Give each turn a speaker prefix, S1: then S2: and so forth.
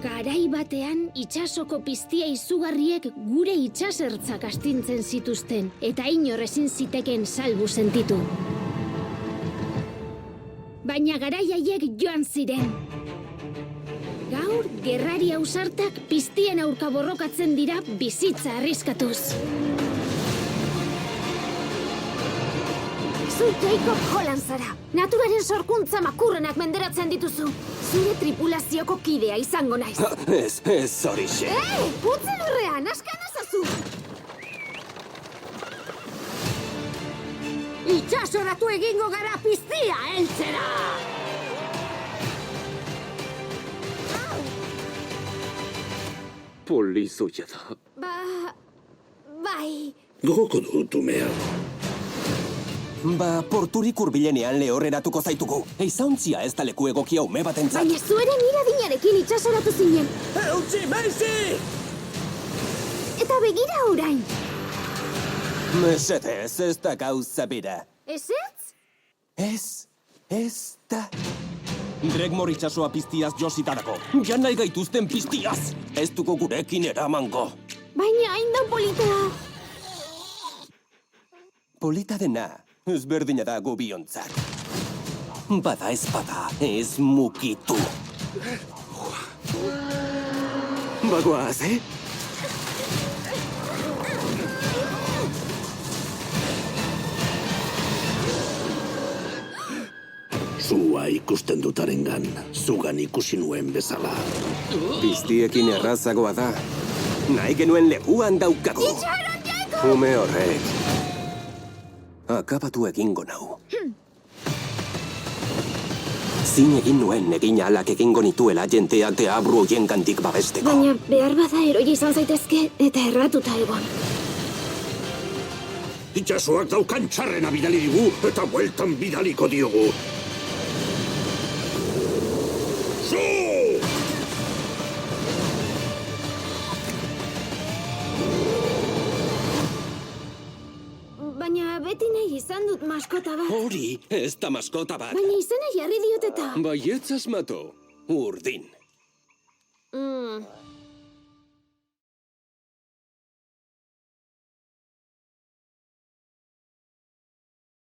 S1: Garai batean, itsasoko piztia izugarriek gure itsasertzak astintzen zituzten, eta inor ezin ziteken salbu sentitu. Baina garai haiek joan ziren. Gaur, gerrari ausartak piztien aurka borrokatzen dira bizitza arriskatuz. Zu Jacob Holland zara. Naturaren sorkuntza makurrenak menderatzen dituzu. Zure tripulazioko kidea izango naiz.
S2: Ez horixe.
S1: Utzi lurrean, askan ezazu! Itxasoratu egingo gara piztia heltzera!
S2: Polizoia da.
S1: Bai...
S3: Gogoko dut umea.
S2: Porturik hurbilenean lehorreratuko zaitugu. Eizauntzia ez da leku egokia ume batentzat.
S1: Baina zueren iradinarekin itxasoratu zinen.
S2: Eutsi, Macy!
S1: Eta begira orain.
S2: Mesedez, ez da gauza bera.
S1: Ezetz?
S2: Ez da. Dregmor itxasoa piztiaz jositarako. Jan nahi gaituzten piztiaz. Ez duko gurekin eramango.
S1: Baina hain da polita.
S2: Polita dena, ezberdina da gubiontzat. Bada ez bada, ez mukitu. Bagoaz,
S3: Zua ikusten dutarengan, zugan ikusi nuen bezala.
S2: Piztiekin errazagoa da. Nahi genuen lekuan daukagu.
S1: Itxaron, Jacob!
S2: Ume horrek. Akabatu egingo nau. Zin egin nuen egin alak egingo nituela jenteak deabru hoien gandik babesteko.
S1: Baina behar bada eroi izan zaitezke eta erratuta egon.
S3: Itxasoak daukan txarrena bidali digu eta bueltan bidaliko diogu. Zu!
S1: Baina beti nahi izan dut maskota bat.
S2: Hori, ez da maskota bat.
S1: Baina izena jarri diot eta...
S2: Baietz asmatu, urdin.